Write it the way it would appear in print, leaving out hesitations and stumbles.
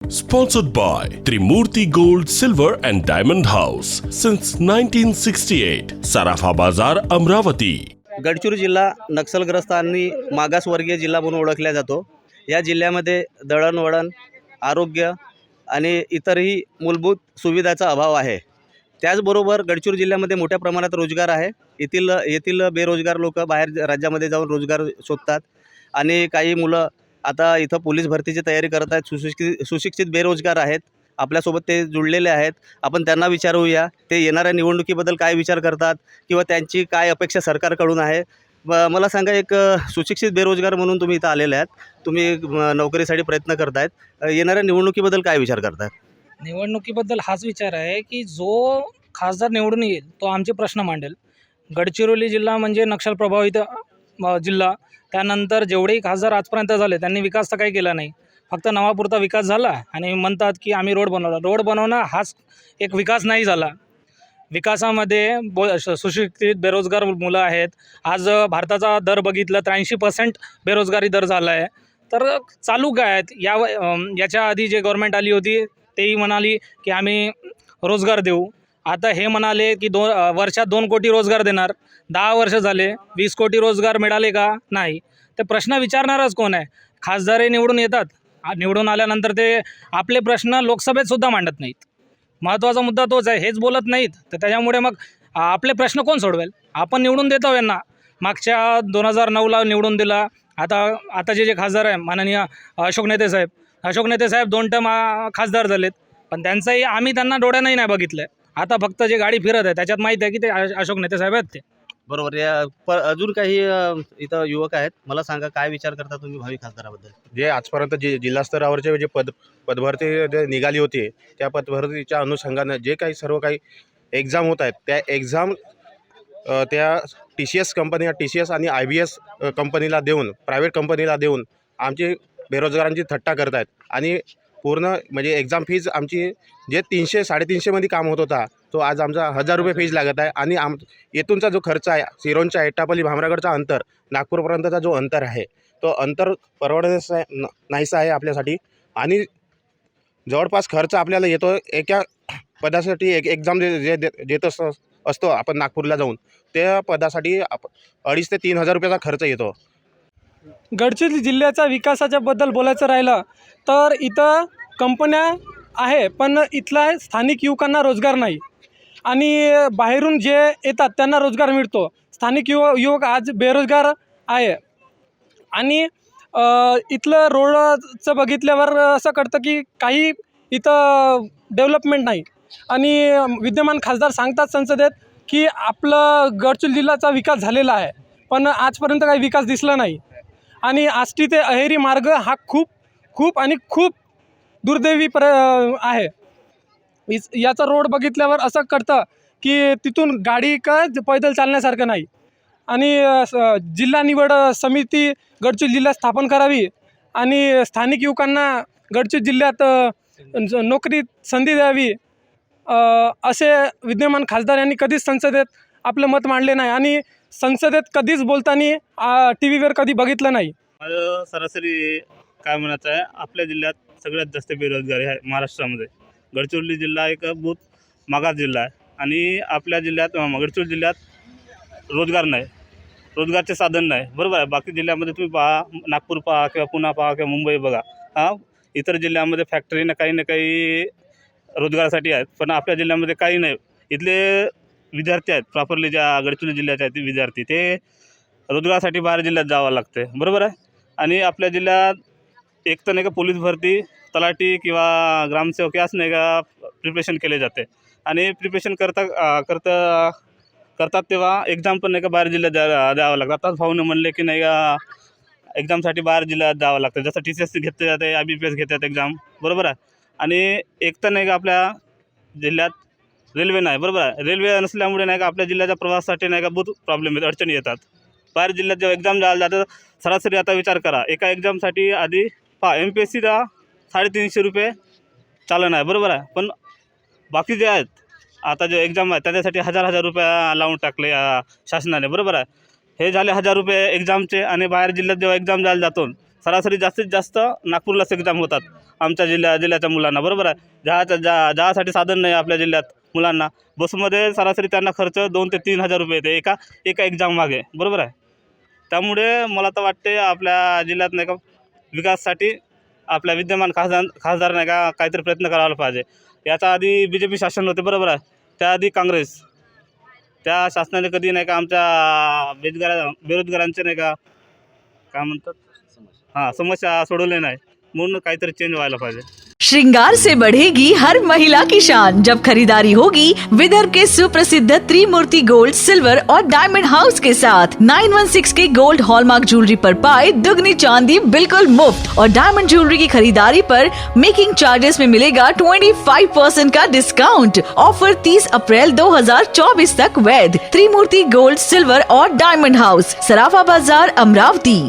Sponsored by Trimurti Gold, Silver and Diamond House since 1968. Sarafa Bazar, Amravati. Gadchiroli जिल्हा नक्षलग्रस्त आणि मागासवर्गीय जिल्हा म्हणून ओळखला जातो। या जिल्ह्यामध्ये दळणवळण, आरोग्य आणि इतरही मूलभूत सुविधांचा अभाव आहे। त्याचबरोबर गडचिरोली जिल्ह्यामध्ये मोठ्या प्रमाणात रोजगार आहे। येथील बेरोजगार लोक बाहेर राज्यामध्ये जाऊन रोजगार शोधतात आणि काही मुलं आता इथं पोलीस भरतीची तयारी करत आहेत। सुशिक्षित बेरोजगार आहेत, आपल्यासोबत ते जुळलेले आहेत। आपण त्यांना विचारूया ते येणाऱ्या निवडणुकीबद्दल काय विचार करतात किंवा त्यांची काय अपेक्षा सरकारकडून आहे। मला सांगा, एक सुशिक्षित बेरोजगार म्हणून तुम्ही इथं आलेले आहात, तुम्ही नोकरीसाठी प्रयत्न करतायत, येणाऱ्या निवडणुकीबद्दल काय विचार करतात? निवडणुकीबद्दल हाच विचार आहे की जो खासदार निवडून येईल तो आमचे प्रश्न मांडेल। गडचिरोली जिल्हा म्हणजे नक्षल प्रभावित जिल्हा, त्यानंतर जेवढेही खासदार आजपर्यंत झाले त्यांनी विकास तर काही केला नाही, फक्त नावापुरता विकास झाला आणि म्हणतात की आम्ही रोड बनवला। रोड बनवणं हाच एक विकास नाही झाला। विकासामध्ये सुशिक्षित बेरोजगार मुलं आहेत। आज भारताचा दर बघितलं तर 80% बेरोजगारी दर झाला आहे। तर चालू काय आहेत याच्या आधी जे गव्हर्नमेंट आली होती तेही म्हणाली की आम्ही रोजगार देऊ। आता हे म्हणाले की वर्षात 2 कोटी रोजगार देणार। 10 वर्ष झाले, 20 कोटी रोजगार मिळाले का? नाही। ते प्रश्न विचारणारच कोण आहे? खासदार निवडून येतात, निवडून आल्यानंतर ते आपले प्रश्न लोकसभेत सुद्धा मांडत नाहीत। महत्त्वाचा मुद्दा तोच आहे, हेच बोलत नाहीत, तर त्याच्यामुळे मग आपले प्रश्न कोण सोडवेल? आपण निवडून देतो यांना, मागच्या 2009ला निवडून दिला। आताचे जे खासदार आहे माननीय अशोक नेते साहेब 2 टर्म खासदार झालेत, पण त्यांचंही आम्ही त्यांना डोळ्यानंही नाही बघितलं। आता फक्त जे गाडी फिरत आहे त्याच्यात माहीत आहे की ते अशोक नेते साहेब आहेत ते। बरोबर। अजून काही इथं युवक आहेत, मला सांगा काय विचार करता तुम्ही भावी खासदाराबद्दल? जे आजपर्यंत जिल्हा स्तरावरचे जे पदभरती जे निघाली होती, त्या पदभरतीच्या अनुषंगानं जे काही सर्व काही एक्झाम होत आहेत, त्या एक्झाम त्या TCS कंपनी, TCS आणि IBS कंपनीला देऊन, प्रायव्हेट कंपनीला देऊन आमची बेरोजगारांची थट्टा करत आहेत। आणि पूर्ण म्हणजे एक्झाम फीज आमची जे 300-350 मध्ये काम होत होता तो आज आमचा 1000 रुपये फीज लागत आहे। आणि येथूनचा जो खर्च आहे, सिरोंचा एटापल्ली भामरागडचा अंतर, नागपूरपर्यंतचा जो अंतर आहे तो अंतर परवडण्याचा नाहीसा आहे आपल्यासाठी। आणि जवळपास खर्च आपल्याला येतो एका पदासाठी एक्झाम जे देत असतो आपण नागपूरला जाऊन, त्या पदासाठी 2,500 ते 3,000 रुपयाचा खर्च येतो। गडचिरोली जिल्ह्याच्या विकासाच्या बद्दल बोलायचं राहिलं तर इथं कंपन्या आहे, पण इथला स्थानिक युवकांना रोजगार नाही आणि बाहेरून जे येतात त्यांना रोजगार मिळतो। स्थानिक युवक आज बेरोजगार आहे। आणि इथलं रोडचं बघितल्यावर असं कळतं की काही इथं डेव्हलपमेंट नाही। आणि विद्यमान खासदार सांगतात संसदेत की आपलं गडचिरोली जिल्ह्याचा विकास झालेला आहे, पण आजपर्यंत काही विकास दिसला नाही। आणि आष्टी ते अहेरी मार्ग हा खूप दुर्दैवी आहे। याचा रोड बघितल्यावर असं कळतं की तिथून गाडी का पैदल चालण्यासारखं नाही। आणि जिल्हा निवड समिती गडचिरोली जिल्ह्यात स्थापन करावी आणि स्थानिक युवकांना गडचिरोली जिल्ह्यात नोकरी संधी द्यावी, असे विद्यमान खासदार यांनी कधीच संसदेत आपलं मत मांडले नाही आणि संसदेत कधीच बोलताना TVवर कधी बघितलं नाही। माझं सरासरी काय म्हणायचं आहे, आपल्या जिल्ह्यात सगळ्यात जास्त बेरोजगारी आहे महाराष्ट्रामध्ये। गडचिरोली जिल्हा एक बहुत मागास जिल्हा आहे आणि आपल्या जिल्ह्यात गडचिरोली जिल्ह्यात रोजगार नाही, रोजगारचे साधन नाही, बरोबर आहे। बाकी जिल्ह्यामध्ये तुम्ही पहा, नागपूर पहा किंवा पुणे पहा किंवा मुंबई बघा, इतर जिल्ह्यामध्ये फॅक्टरी ना काही रोजगारासाठी आहेत, पण आपल्या जिल्ह्यामध्ये काही नाही। इथले विद्यार्थी आहेत प्रॉपरली ज्या गडचिरोली जिल्ह्याचे आहेत ते विद्यार्थी, ते रोजगारासाठी बाहेर जिल्ह्यात जावं लागते, बरोबर आहे। आणि आपल्या जिल्ह्यात एक तर नाही का पोलीस भरती, तलाठी किंवा ग्रामसेवक याच नाही का प्रिपरेशन केले जाते। आणि प्रिपरेशन करतात तेव्हा एक्झाम पण नाही का बाहेर जिल्ह्यात द्यावं लागतं। आताच भाऊनं म्हणले की नाही का एक्झामसाठी बाहेर जिल्ह्यात जावं लागतं, जसं TCS घेतले जाते, IBPS घेतात एक्झाम, बरोबर आहे। आणि एक तर नाही का आपल्या जिल्ह्यात रेल्वे नाही, बरोबर आहे। रेल्वे नसल्यामुळे नाही का आपल्या जिल्ह्याच्या प्रवासासाठी नाही का बहुत प्रॉब्लेम येतात, अडचणी येतात। बाहेर जिल्ह्यात जेव्हा एक्झाम द्यायला जातं, सरासरी आता विचार करा, एका एक्झामसाठी आधी MPSCचा 350 रुपये चालन आहे, बरोबर आहे। पण बाकी जे आहेत आता जे एक्झाम आहे त्याच्यासाठी 1000 रुपये लावून टाकले शासनाने, बरोबर आहे। हे झाले 1000 रुपये एक्झामचे। आणि बाहेर जिल्ह्यात जेव्हा एक्झाम द्यायला जातो, सरासरी जास्तीत जास्त नागपूरलाच एक्झाम होतात आमच्या जिल्ह्याच्या मुलांना, बरोबर आहे. जासाठी साधन नाही आपल्या जिल्ह्यात मुलांना. बसमध्ये सरासरी त्यांना खर्च 2 ते 3 हजार रुपये येते एका एक्झाम मागे, बरोबर आहे. त्यामुळे मला तर वाटते आपल्या जिल्ह्यात नाही का विकासासाठी आपल्या विद्यमान खासदार नाही का काहीतरी प्रयत्न करायला पाहिजे. याचा आधी BJP शासन होते, बरोबर आहे. त्याआधी काँग्रेस, त्या शासनाने कधी नाही का आमच्या बेरोजगारांचे नाही का काय म्हणतात समस्या सोडवले नाही. म्हणून काहीतरी चेंज व्हायला पाहिजे. श्रृंगार से बढ़ेगी हर महिला की शान जब खरीदारी होगी विदर्भ के सुप्रसिद्ध त्रिमूर्ति गोल्ड सिल्वर और डायमंड हाउस के साथ। 916 के गोल्ड हॉलमार्क ज्वेलरी पर पाए दुगनी चांदी बिल्कुल मुफ्त और डायमंड ज्वेलरी की खरीदारी पर मेकिंग चार्जेस में मिलेगा 25% का डिस्काउंट। ऑफर 30 अप्रैल 2024 तक वैध। त्रिमूर्ति गोल्ड सिल्वर और डायमंड हाउस, सराफा बाजार, अमरावती।